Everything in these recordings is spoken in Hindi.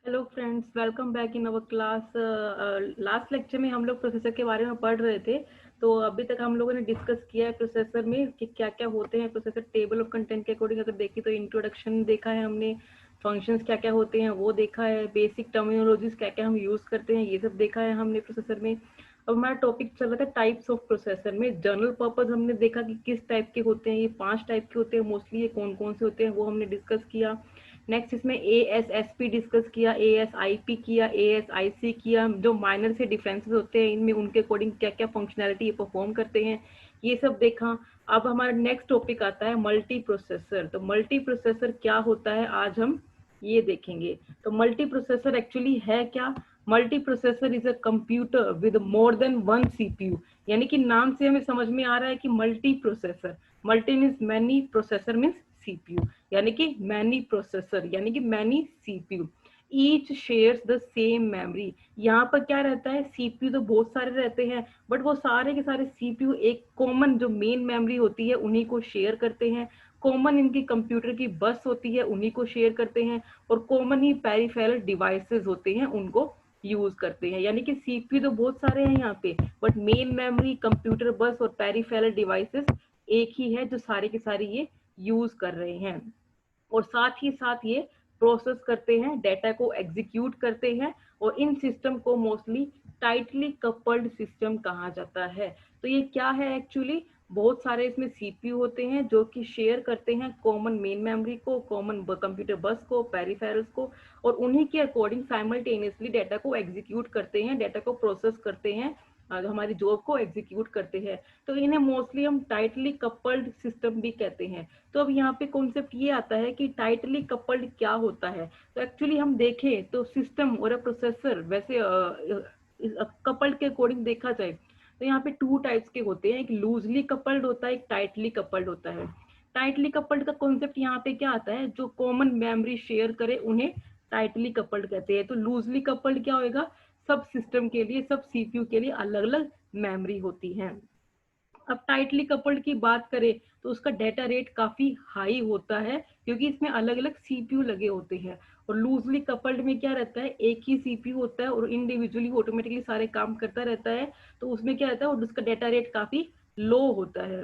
Hello friends, welcome back in our class. Last lecture में हम लोग प्रोसेसर के बारे में पढ़ रहे थे। तो अभी तक हम लोगों ने डिस्कस किया है प्रोसेसर में कि क्या क्या होते हैं प्रोसेसर। टेबल ऑफ कंटेंट के अकॉर्डिंग अगर देखें तो इंट्रोडक्शन देखा है हमने, फंक्शंस क्या क्या होते हैं वो देखा है, बेसिक टर्मिनोलॉजीज क्या क्या हम यूज करते हैं ये सब देखा है हमने प्रोसेसर में। अब हमारा टॉपिक चल रहा था टाइप्स ऑफ प्रोसेसर में। जनरल पर्पज हमने देखा कि किस टाइप के होते हैं, ये 5 टाइप के होते हैं मोस्टली। ये कौन कौन से होते हैं वो हमने डिस्कस किया। नेक्स्ट इसमें ASSP डिस्कस किया, ASIP किया, ASIC किया। जो माइनर से डिफरेंसेस होते हैं इनमें, उनके अकॉर्डिंग क्या क्या फंक्शनैलिटी ये परफॉर्म करते हैं, ये सब देखा। अब हमारा नेक्स्ट टॉपिक आता है मल्टी प्रोसेसर। तो मल्टी प्रोसेसर क्या होता है आज हम ये देखेंगे। तो मल्टी प्रोसेसर एक्चुअली है क्या? Multi processor is a computer with more than one CPU। यानी कि नाम से हमें समझ में आ रहा है कि multi processor. Multi means many, processor means CPU, यानी कि मैनी प्रोसेसर यानी कि many CPU। Each shares the same memory. यहाँ पर क्या रहता है, CPU तो बहुत सारे रहते हैं, बट वो सारे के सारे CPU एक कॉमन जो मेन मेमोरी होती है उन्हीं को शेयर करते हैं। कॉमन इनकी कंप्यूटर की बस होती है उन्हीं को शेयर करते हैं, और कॉमन ही पेरिफेरल डिवाइसेस होते हैं उनको यूज करते हैं। यानी कि CPU तो बहुत सारे हैं यहाँ पे, बट मेन मेमोरी, कंप्यूटर बस और पेरिफेरल डिवाइसेस एक ही है जो सारे के सारे ये यूज कर रहे हैं। और साथ ही साथ ये प्रोसेस करते हैं, डेटा को एग्जीक्यूट करते हैं, और इन सिस्टम को मोस्टली टाइटली कपल्ड सिस्टम कहा जाता है। तो ये क्या है एक्चुअली, बहुत सारे इसमें CPU होते हैं जो कि शेयर करते हैं कॉमन मेन मेमोरी को, कॉमन कंप्यूटर बस को, पेरिफेरल्स को, और उन्हीं के अकॉर्डिंग साइमल्टेनियसली डेटा को एग्जीक्यूट करते हैं, डेटा को प्रोसेस करते हैं, हमारी जॉब को एग्जीक्यूट करते हैं। तो इन्हें मोस्टली हम टाइटली कपल्ड सिस्टम भी कहते हैं। तो अब यहाँ पे कॉन्सेप्ट ये आता है कि टाइटली कपल्ड क्या होता है। तो एक्चुअली हम देखें तो सिस्टम और प्रोसेसर वैसे कपल्ड के अकॉर्डिंग देखा जाए तो यहाँ पे 2 टाइप्स के होते हैं, एक लूजली कपल्ड होता है, एक टाइटली कपल्ड होता है। टाइटली कपल्ड का कॉन्सेप्ट यहाँ पे क्या आता है, जो कॉमन मेमोरी शेयर करे उन्हें टाइटली कपल्ड कहते हैं। तो लूजली कपल्ड क्या होगा, सब सिस्टम के लिए, सब CPU के लिए अलग अलग मेमोरी होती है। अब टाइटली कपल्ड की बात करें तो उसका डेटा रेट काफी हाई होता है, क्योंकि इसमें अलग अलग CPU लगे होते हैं। और लूजली कपल्ड में क्या रहता है, एक ही CPU होता है और इंडिविजुअली ऑटोमेटिकली सारे काम करता रहता है। तो उसमें क्या रहता है, और उसका डेटा रेट काफी लो होता है।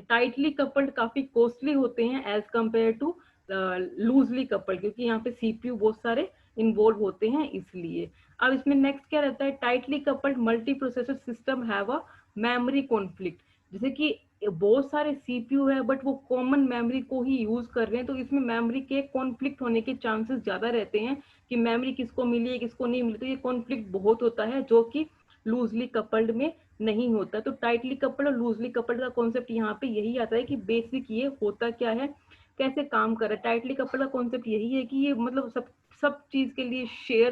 टाइटली कपल्ड काफी कॉस्टली होते हैं as compared to loosely coupled, क्योंकि यहाँ पे CPU बहुत सारे इन्वॉल्व होते हैं इसलिए। अब इसमें नेक्स्ट क्या रहता है, tightly coupled multi processor system have a memory conflict. जैसे कि बहुत सारे CPU है बट वो कॉमन मेमोरी को ही यूज कर रहे हैं, तो इसमें मेमोरी के कॉन्फ्लिक्ट होने के चांसेस ज्यादा रहते हैं कि मेमोरी किसको मिली है किसको नहीं मिली। तो ये कॉन्फ्लिक्ट बहुत होता है जो कि लूजली कपल्ड में नहीं होता। तो टाइटली कपल्ड और लूजली कपल्ड का कॉन्सेप्ट यहाँ पे यही आता है कि बेसिक ये होता क्या है, कैसे काम कर रहा है। टाइटली कपल्ड का कॉन्सेप्ट यही है कि ये मतलब सब सब चीज के लिए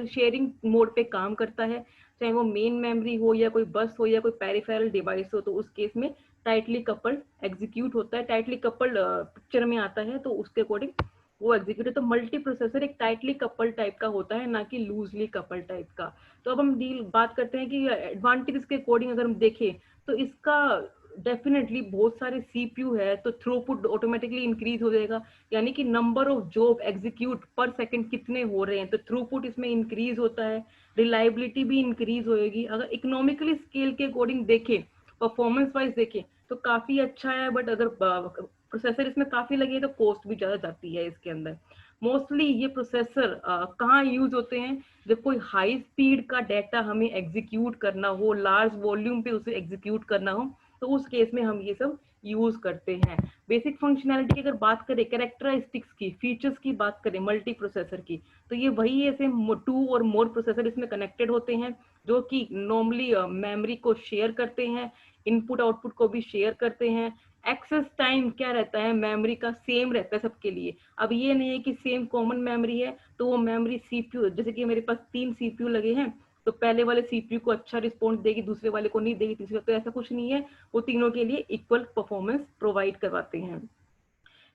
शेयरिंग मोड पे काम करता है, चाहे वो मेन मेमोरी हो या कोई बस हो या कोई पेरिफेरल डिवाइस हो। तो उस केस में टाइटली कपल्ड एग्जीक्यूट होता है। टाइटली कपल्ड पिक्चर में आता है तो उसके अकॉर्डिंग वो एग्जीक्यूट है। तो मल्टी प्रोसेसर एक टाइटली कपल टाइप का होता है, ना कि लूजली कपल टाइप का। तो अब हम डील बात करते हैं कि एडवांटेज के अकॉर्डिंग अगर हम देखें तो इसका डेफिनेटली बहुत सारे CPU है तो थ्रूपुट ऑटोमेटिकली इंक्रीज हो जाएगा। यानी कि नंबर ऑफ जॉब एग्जीक्यूट पर सेकंड कितने हो रहे हैं, तो थ्रूपुट इसमें इंक्रीज होता है। रिलायबिलिटी भी इंक्रीज होएगी। अगर इकोनॉमिकली स्केल के अकॉर्डिंग देखें, परफॉर्मेंस वाइज देखें तो काफी अच्छा है, बट अगर प्रोसेसर इसमें काफी लगे तो कॉस्ट भी ज्यादा जाती है इसके अंदर। मोस्टली ये प्रोसेसर कहाँ यूज होते हैं, जब कोई हाई स्पीड का डाटा हमें एग्जीक्यूट करना हो, लार्ज वॉल्यूम पे उसे एग्जीक्यूट करना हो, तो उस केस में हम ये सब यूज करते हैं। बेसिक फंक्शनैलिटी की अगर बात करें, कैरेक्टरिस्टिक्स की, फीचर्स की बात करें मल्टी प्रोसेसर की, तो ये वही ऐसे 2 और मोर प्रोसेसर इसमें कनेक्टेड होते हैं जो कि नॉर्मली मेमोरी को शेयर करते हैं, इनपुट आउटपुट को भी शेयर करते हैं। एक्सेस टाइम क्या रहता है, मेमोरी का सेम रहता है सबके लिए। अब ये नहीं है कि सेम कॉमन मेमोरी है तो वो मेमोरी CPU, जैसे कि मेरे पास 3 CPU लगे हैं तो पहले वाले CPU को अच्छा रिस्पॉन्स देगी, दूसरे वाले को नहीं देगी, तीसरे, तो ऐसा कुछ नहीं है। वो तीनों के लिए इक्वल परफॉर्मेंस प्रोवाइड करवाते हैं।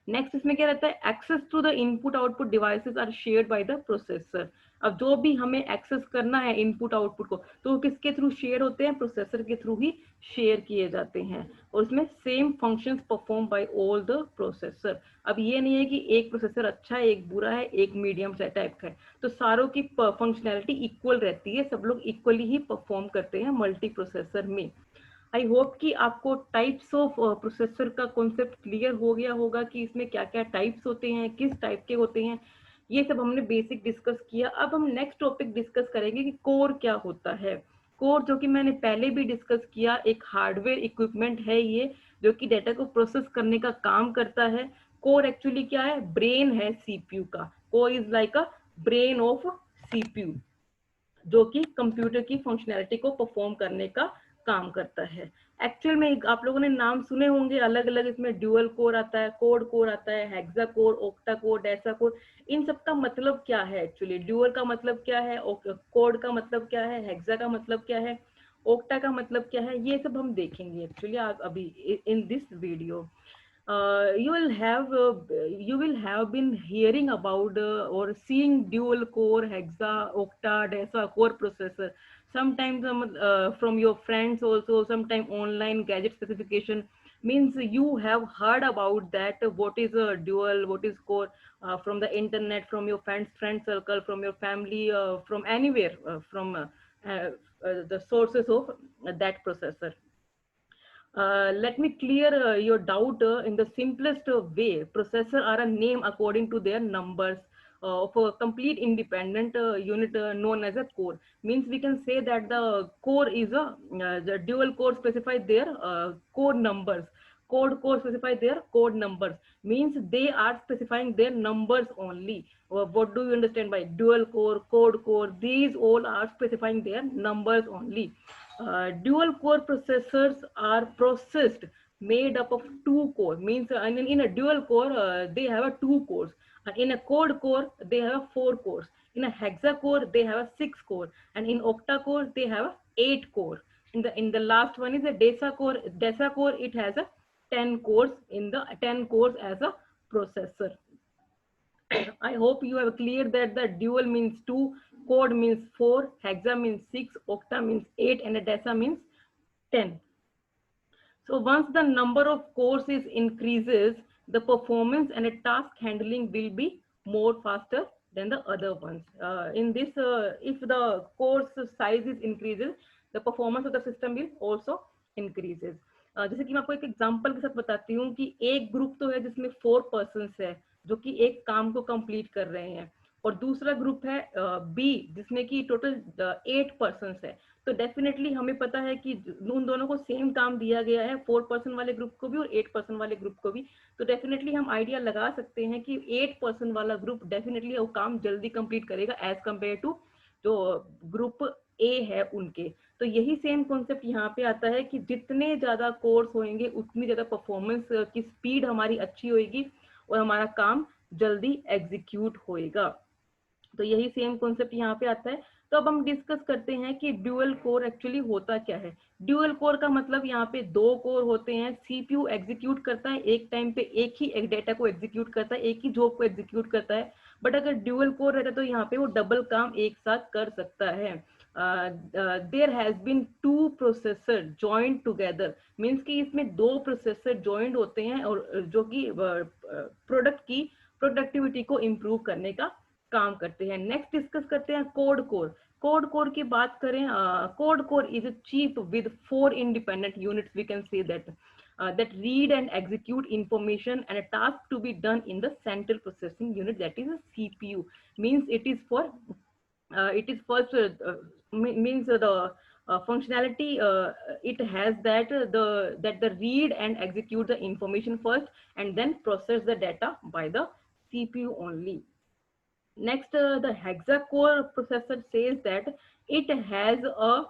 नेक्स्ट इसमें क्या रहता है, access to the input output devices are shared by the processor. अब जो भी हमें एक्सेस करना है इनपुट आउटपुट को, तो किसके थ्रू शेयर होते हैं, प्रोसेसर के थ्रू ही शेयर किए जाते हैं, और उसमें same functions perform by all the processor. अब ये नहीं है कि एक प्रोसेसर अच्छा है, एक बुरा है, एक मीडियम टाइप का है, तो सारों की फंक्शनैलिटी इक्वल रहती है, सब लोग इक्वली ही परफॉर्म करते हैं मल्टी प्रोसेसर में। आई होप कि आपको टाइप्स ऑफ प्रोसेसर का कॉन्सेप्ट क्लियर हो गया होगा कि इसमें क्या क्या टाइप्स होते हैं, किस टाइप के होते हैं, ये सब हमने बेसिक डिस्कस किया। अब हम नेक्स्ट टॉपिक डिस्कस करेंगे कि कोर क्या होता है। कोर, जो कि मैंने पहले भी डिस्कस किया, एक हार्डवेयर इक्विपमेंट है ये, जो कि डेटा को प्रोसेस करने का काम करता है। कोर एक्चुअली क्या है, ब्रेन है सीपीयू का। Core is like a brain of CPU, जो कि कंप्यूटर की फंक्शनैलिटी को परफॉर्म करने का काम करता है। एक्चुअल में आप लोगों ने नाम सुने होंगे अलग अलग, इसमें ड्यूअल कोर आता है, कोड कोर आता है, hexa core, octa core, deca core. इन सब का मतलब क्या है एक्चुअली, ड्यूअल का मतलब क्या है, कोड का मतलब क्या है, हेक्सा का मतलब क्या है, ओक्टा का मतलब क्या है, ये सब हम देखेंगे एक्चुअली अभी in this video. You will have been hearing about or seeing dual core, hexa, octa, desa core processor sometimes from your friends also, sometimes online gadget specification, means you have heard about that, what is a dual, what is core, from the internet, from your friend circle, from your family, from anywhere, from the sources of that processor. Let me clear your doubt in the simplest way. Processor are a name according to their numbers of a complete independent unit known as a core. Means we can say that the core is the dual core specify their code numbers. Core specify their code numbers. Means they are specifying their numbers only. What do you understand by dual core, code core? These all are specifying their numbers only. Dual core processors are processed made up of two core, means in a dual core they have a two cores, and in a quad core they have a four cores, in a hexa core they have a six core, and in octa core they have a eight core. In the last one is a desa core, it has a 10 cores, in the 10 cores as a processor. I hope you have clear that the dual means 2, code means 4, hexa means 6, octa means 8, and a desa means 10. So once the number of cores is increases, the performance and a task handling will be more faster than the other ones. In this, if the cores size is increases, the performance of the system will also increases. जैसे कि मैं आपको एक एग्जांपल के साथ बताती हूँ कि एक ग्रुप तो है जिसमें 4 पर्सन्स है जो कि एक काम को कंप्लीट कर रहे हैं, और दूसरा ग्रुप है बी जिसमें कि टोटल 8 पर्सन्स है। तो डेफिनेटली हमें पता है कि उन दोनों को सेम काम दिया गया है, 4 पर्सन वाले ग्रुप को भी और 8 पर्सन वाले ग्रुप को भी। तो डेफिनेटली हम आइडिया लगा सकते हैं कि 8 पर्सन वाला ग्रुप डेफिनेटली वो काम जल्दी कंप्लीट करेगा एज कम्पेयर टू जो ग्रुप ए है उनके। तो यही सेम कॉन्सेप्ट यहाँ पे आता है कि जितने ज्यादा कोर्स होंगे उतनी ज्यादा परफॉर्मेंस की स्पीड हमारी अच्छी होगी और हमारा काम जल्दी एग्जीक्यूट होएगा। तो यही सेम कॉन्सेप्ट यहाँ पे आता है। तो अब हम डिस्कस करते हैं कि ड्यूअल कोर एक्चुअली होता क्या है। ड्यूअल कोर का मतलब यहाँ पे 2 कोर होते हैं, सीपीयू एग्जीक्यूट करता है एक टाइम पे एक ही एक डेटा को एग्जीक्यूट करता है, एक ही जॉब को एग्जीक्यूट करता है। बट अगर ड्यूअल कोर रहता है तो यहाँ पे वो डबल काम एक साथ कर सकता है। There has been 2 processor joint together, means कि इसमें 2 प्रोसेसर जॉइंट होते हैं और जो कि प्रोडक्ट की प्रोडक्टिविटी को इम्प्रूव करने का काम करते हैं। नेक्स्ट डिस्कस करते हैं कोड कोर। कोड कोर की बात करें, code core is a chip with 4 independent units, we can say that that read and execute information and a task to be done in the central processing unit, that is a CPU. Means it is for it is first means the functionality it has that the read and execute the information first and then process the data by the CPU only. Next, the hexa-core processor says that it has a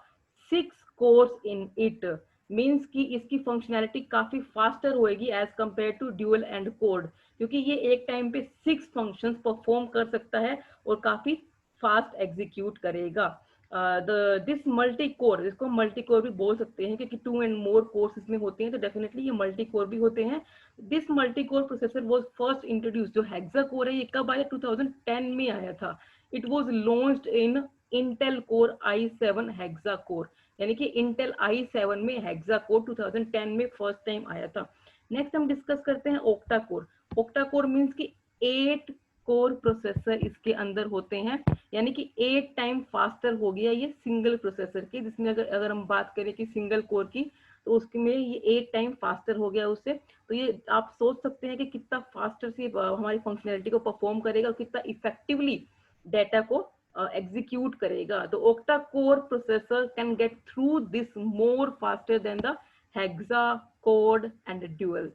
6 cores in it, means कि इसकी फंक्शनैलिटी काफी फास्टर होएगी as compared to dual and code, क्योंकि ये एक टाइम पे 6 फंक्शंस परफॉर्म कर सकता है और काफी फास्ट एग्जीक्यूट करेगा। दिस मल्टी कोर, इसको मल्टी कोर भी बोल सकते हैं क्योंकि 2 एंड मोर कोर्स इसमें होते हैं, तो डेफिनेटली ये मल्टी कोर भी होते हैं। This multi core processor was first introduce, जो हेक्सा कोर है ये कब आया, 2010 में आया था। It was launched in Intel core i7 hexa core, यानी कि इंटेल i7 में हेक्सा कोर 2010 में फर्स्ट टाइम आया था। नेक्स्ट हम डिस्कस करते हैं octa core. Octa core means की 8 कोर प्रोसेसर इसके अंदर होते हैं, यानी कि 8 टाइम फास्टर हो गया ये सिंगल प्रोसेसर की, जिसमें अगर हम बात करें कि सिंगल कोर की, तो उसके में ये 8 टाइम फास्टर हो गया उससे। तो ये आप सोच सकते हैं कि कितना फास्टर से हमारी फंक्शनैलिटी को परफॉर्म करेगा और कितना इफेक्टिवली डाटा को एग्जीक्यूट करेगा। तो octa core processor can get through this more faster than the hexa code and dual.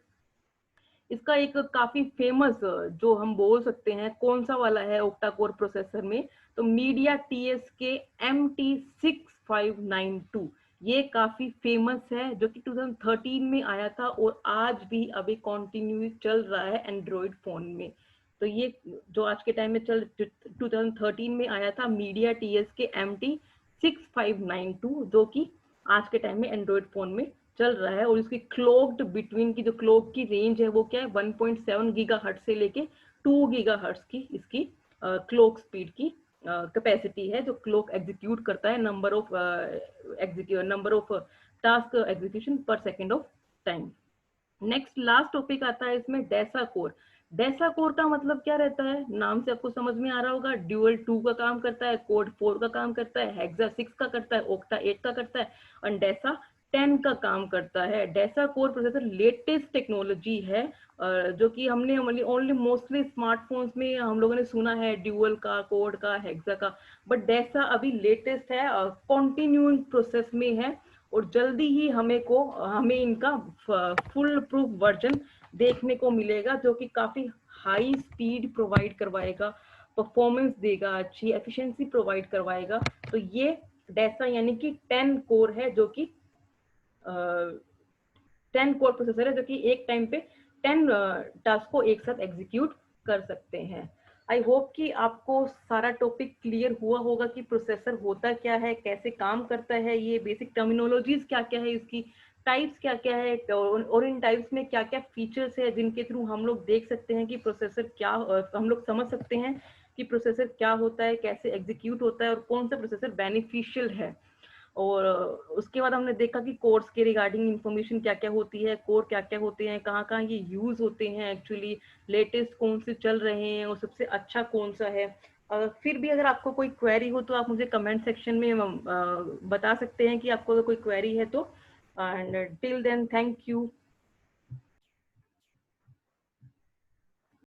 इसका एक काफी फेमस जो हम बोल सकते हैं कौन सा वाला है ओक्टा कोर प्रोसेसर में, तो मीडिया टीएस के MT6592, ये काफी फेमस है, जो कि 2013 में आया था और आज भी अभी कंटिन्यू चल रहा है एंड्रॉइड फोन में। तो ये जो आज के टाइम में 2013 में आया था मीडिया टीएस के MT6592, जो कि आज के टाइम में एंड्रॉइड फोन में चल रहा है। और इसकी क्लॉक्ड बिटवीन की जो क्लॉक की रेंज है वो क्या है, 1.7 गीगाहर्ट्ज से लेके 2 गीगाहर्ट्ज की इसकी क्लॉक स्पीड की कैपेसिटी है, जो क्लॉक एग्जीक्यूट करता है नंबर ऑफ टास्क एग्जीक्यूशन पर second of time. Next last topic आता है इसमें डेसा कोर। डेसा कोर का मतलब क्या रहता है, नाम से आपको समझ में आ रहा होगा, ड्यूअल 2 का काम करता है, कोड 4 का काम करता है, हेक्सा 6 का करता है, ओक्टा 8 का करता है और डेसा 10 का काम करता है। Desa core processor latest technology है, जो कि हमने ओनली मोस्टली स्मार्टफोन्स में हम लोगों ने सुना है ड्यूअल का, कोड का, हेक्सा का, बट डेसा अभी लेटेस्ट है, कॉन्टिन्यूइंग प्रोसेस में है और जल्दी ही हमें इनका फुल प्रूफ वर्जन देखने को मिलेगा, जो कि काफी हाई स्पीड प्रोवाइड करवाएगा, परफॉर्मेंस देगा, अच्छी एफिशिएंसी प्रोवाइड करवाएगा। तो ये डेसा यानी कि 10 कोर है, जो कि 10 कोर प्रोसेसर है, जो कि एक टाइम पे 10 टास्क को एक साथ एग्जीक्यूट कर सकते हैं। आई होप कि आपको सारा टॉपिक क्लियर हुआ होगा कि प्रोसेसर होता क्या है, कैसे काम करता है, ये बेसिक टर्मिनोलॉजीज क्या क्या है, इसकी टाइप्स क्या क्या है और इन टाइप्स में क्या क्या फीचर्स है जिनके थ्रू हम लोग देख सकते हैं कि प्रोसेसर क्या, हम लोग समझ सकते हैं कि प्रोसेसर क्या होता है, कैसे एग्जीक्यूट होता है और कौन सा प्रोसेसर बेनिफिशियल है। और उसके बाद हमने देखा कि कोर्स के रिगार्डिंग इंफॉर्मेशन क्या क्या होती है, कोर क्या क्या होते हैं, कहाँ कहाँ ये यूज होते हैं, एक्चुअली लेटेस्ट कौन से चल रहे हैं और सबसे अच्छा कौन सा है। फिर भी अगर आपको कोई क्वेरी हो तो आप मुझे कमेंट सेक्शन में बता सकते हैं कि आपको अगर कोई क्वेरी है तो। And till then thank you.